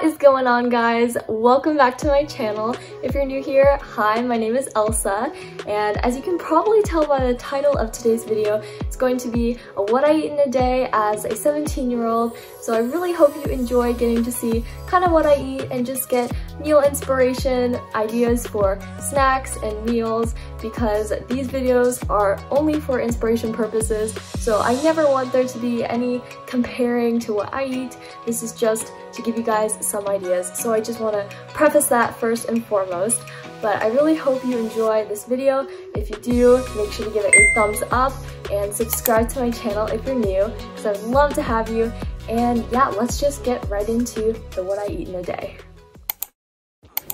is going on, guys? Welcome back to my channel. If you're new here, hi, my name is Elsa, and as you can probably tell by the title of today's video, it's going to be a what I eat in a day as a 17-year-old. So I really hope you enjoy getting to see kind of what I eat and just get meal inspiration, ideas for snacks and meals, because these videos are only for inspiration purposes. So I never want there to be any comparing to what I eat. This is just to give you guys some ideas. So I just want to preface that first and foremost. But I really hope you enjoy this video. If you do, make sure to give it a thumbs up and subscribe to my channel if you're new, because I'd love to have you. And yeah, let's just get right into the what I eat in a day.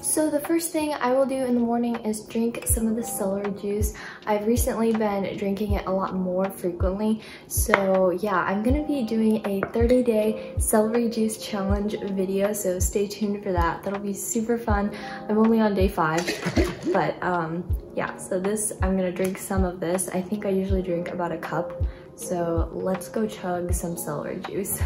So the first thing I will do in the morning is drink some of the celery juice. I've recently been drinking it a lot more frequently. So yeah, I'm gonna be doing a 30-day celery juice challenge video, so stay tuned for that. That'll be super fun. I'm only on day 5, but yeah, so I'm gonna drink some of this. I think I usually drink about a cup. So let's go chug some celery juice.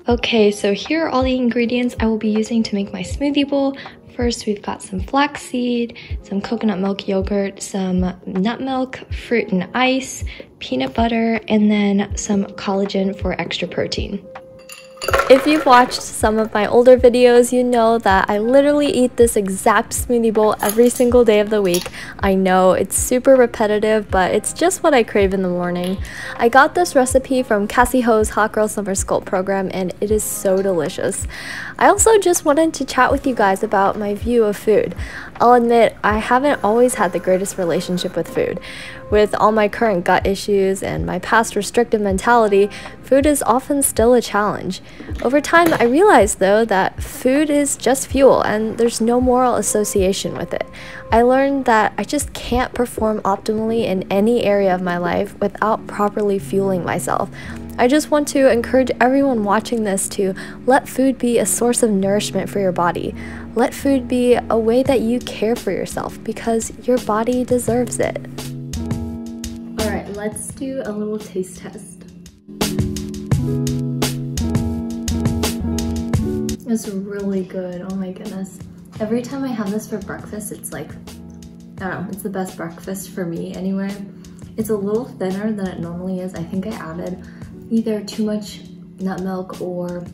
Okay, so here are all the ingredients I will be using to make my smoothie bowl. First, we've got some flaxseed, some coconut milk yogurt, some nut milk, fruit and ice, peanut butter, and then some collagen for extra protein. If you've watched some of my older videos, you know that I literally eat this exact smoothie bowl every single day of the week. I know it's super repetitive, but it's just what I crave in the morning. I got this recipe from Cassie Ho's Hot Girl Summer Sculpt program, and it is so delicious. I also just wanted to chat with you guys about my view of food. I'll admit, I haven't always had the greatest relationship with food. With all my current gut issues and my past restrictive mentality, food is often still a challenge. Over time, I realized though that food is just fuel and there's no moral association with it. I learned that I just can't perform optimally in any area of my life without properly fueling myself. I just want to encourage everyone watching this to let food be a source of nourishment for your body. Let food be a way that you care for yourself, because your body deserves it. Alright, let's do a little taste test. It's really good, oh my goodness. Every time I have this for breakfast, it's like, I don't know, it's the best breakfast for me anyway. It's a little thinner than it normally is. I think I added either too much nut milk or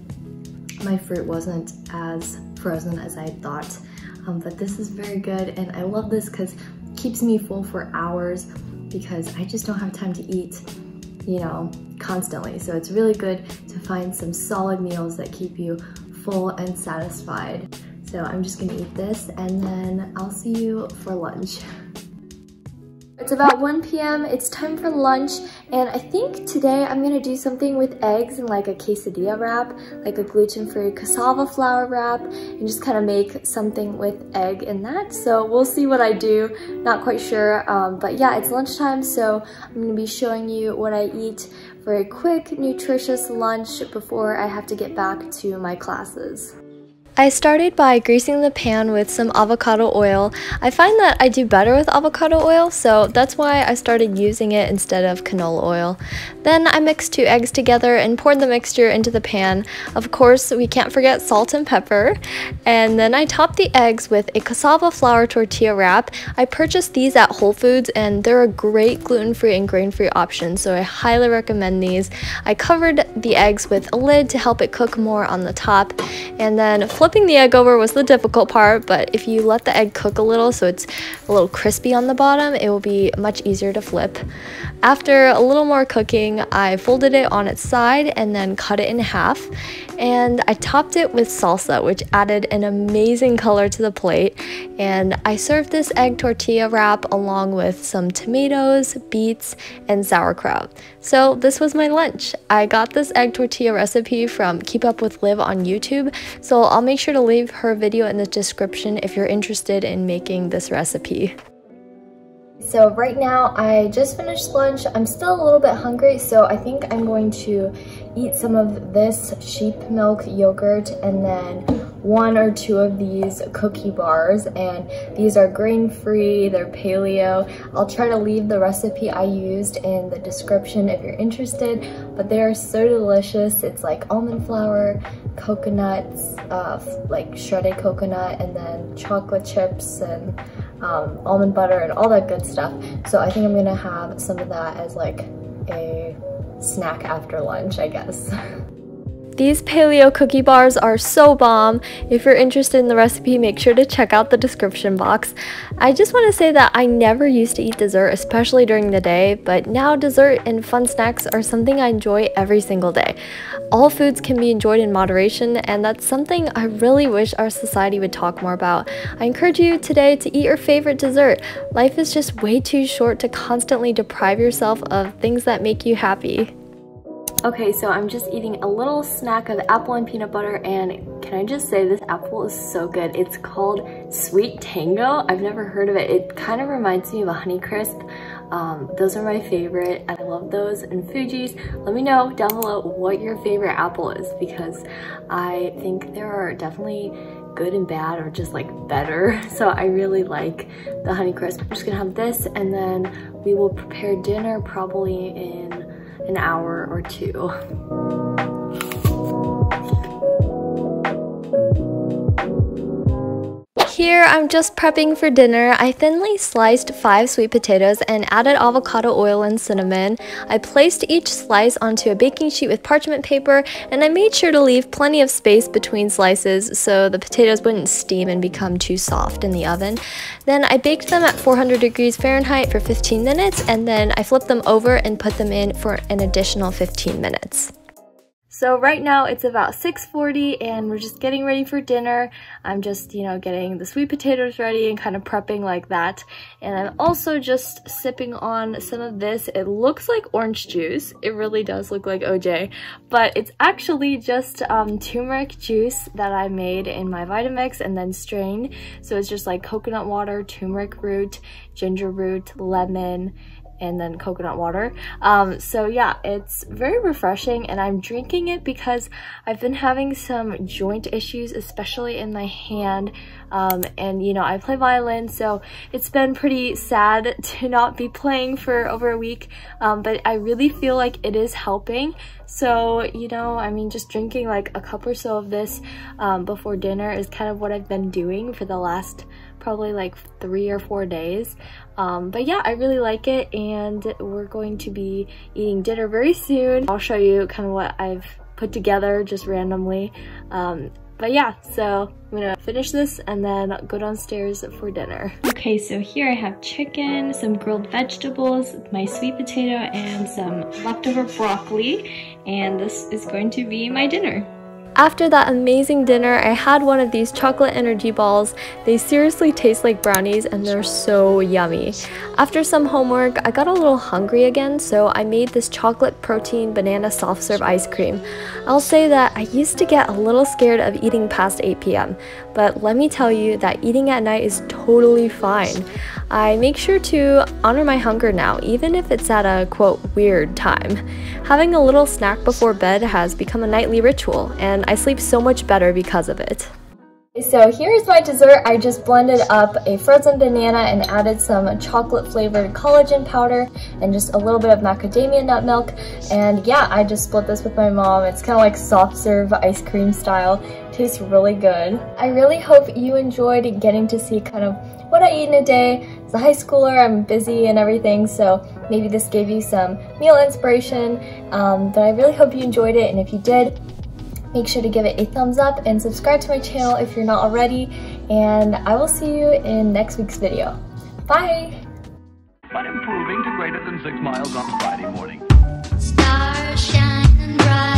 my fruit wasn't as frozen as I thought. But this is very good, and I love this because it keeps me full for hours, because I just don't have time to eat, you know, constantly. So it's really good to find some solid meals that keep you full and satisfied. So I'm just gonna eat this and then I'll see you for lunch. It's about 1 p.m. It's time for lunch, and I think today I'm gonna do something with eggs and like a quesadilla wrap, like a gluten-free cassava flour wrap, and just kind of make something with egg in that. So we'll see what I do, not quite sure, but yeah, it's lunchtime, so I'm gonna be showing you what I eat for a quick, nutritious lunch before I have to get back to my classes. I started by greasing the pan with some avocado oil. I find that I do better with avocado oil, so that's why I started using it instead of canola oil. Then I mixed 2 eggs together and poured the mixture into the pan. Of course, we can't forget salt and pepper. And then I topped the eggs with a cassava flour tortilla wrap. I purchased these at Whole Foods, and they're a great gluten-free and grain-free option, so I highly recommend these. I covered the eggs with a lid to help it cook more on the top, and then flipping the egg over was the difficult part, but if you let the egg cook a little so it's a little crispy on the bottom, it will be much easier to flip. After a little more cooking, I folded it on its side and then cut it in half, and I topped it with salsa, which added an amazing color to the plate. And I served this egg tortilla wrap along with some tomatoes, beets, and sauerkraut. So this was my lunch. I got this egg tortilla recipe from Keep Up with Liv on YouTube, so I'll make sure to leave her video in the description if you're interested in making this recipe. So right now I just finished lunch. I'm still a little bit hungry, so I think I'm going to eat some of this sheep milk yogurt and then 1 or 2 of these cookie bars, and these are grain-free, they're paleo. I'll try to leave the recipe I used in the description if you're interested, but they are so delicious. It's like almond flour, coconuts, like shredded coconut, and then chocolate chips and almond butter and all that good stuff. So I think I'm gonna have some of that as like a snack after lunch, I guess. These paleo cookie bars are so bomb. If you're interested in the recipe, make sure to check out the description box. I just want to say that I never used to eat dessert, especially during the day, but now dessert and fun snacks are something I enjoy every single day. All foods can be enjoyed in moderation, and that's something I really wish our society would talk more about. I encourage you today to eat your favorite dessert. Life is just way too short to constantly deprive yourself of things that make you happy. Okay, so I'm just eating a little snack of apple and peanut butter, and can I just say this apple is so good. It's called Sweet Tango. I've never heard of it. It kind of reminds me of a Honeycrisp. Those are my favorite. I love those. And Fuji's, let me know down below what your favorite apple is, because I think there are definitely good and bad, or just like better. So I really like the Honeycrisp. I'm just gonna have this, and then we will prepare dinner probably in an hour or 2. Here I'm just prepping for dinner. I thinly sliced 5 sweet potatoes and added avocado oil and cinnamon. I placed each slice onto a baking sheet with parchment paper, and I made sure to leave plenty of space between slices so the potatoes wouldn't steam and become too soft in the oven. Then I baked them at 400 degrees Fahrenheit for 15 minutes, and then I flipped them over and put them in for an additional 15 minutes. So right now it's about 6:40 and we're just getting ready for dinner. I'm just, you know, getting the sweet potatoes ready and kind of prepping like that. And I'm also just sipping on some of this. It looks like orange juice. It really does look like OJ, but it's actually just turmeric juice that I made in my Vitamix and then strained. So it's just like coconut water, turmeric root, ginger root, lemon, and then coconut water. So yeah, it's very refreshing, and I'm drinking it because I've been having some joint issues, especially in my hand. And you know, I play violin, so it's been pretty sad to not be playing for over a week, but I really feel like it is helping. So, you know, I mean, just drinking like a cup or so of this before dinner is kind of what I've been doing for the last probably like 3 or 4 days. But yeah, I really like it, and we're going to be eating dinner very soon. I'll show you kind of what I've put together just randomly. But yeah, so I'm gonna finish this and then go downstairs for dinner. Okay, so here I have chicken, some grilled vegetables, my sweet potato, and some leftover broccoli, and this is going to be my dinner. After that amazing dinner, I had one of these chocolate energy balls. They seriously taste like brownies and they're so yummy. After some homework, I got a little hungry again, so I made this chocolate protein banana soft serve ice cream. I'll say that I used to get a little scared of eating past 8 p.m., but let me tell you that eating at night is totally fine. I make sure to honor my hunger now, even if it's at a, quote, weird time. Having a little snack before bed has become a nightly ritual, and I sleep so much better because of it. So here's my dessert. I just blended up a frozen banana and added some chocolate flavored collagen powder and just a little bit of macadamia nut milk. And yeah, I just split this with my mom. It's kind of like soft serve ice cream style. Tastes really good. I really hope you enjoyed getting to see kind of what I eat in a day. As a high schooler, I'm busy and everything, so maybe this gave you some meal inspiration. But I really hope you enjoyed it, and if you did, make sure to give it a thumbs up and subscribe to my channel if you're not already, and I will see you in next week's video. Bye! But improving to greater than 6 miles on Friday morning. Stars shining bright.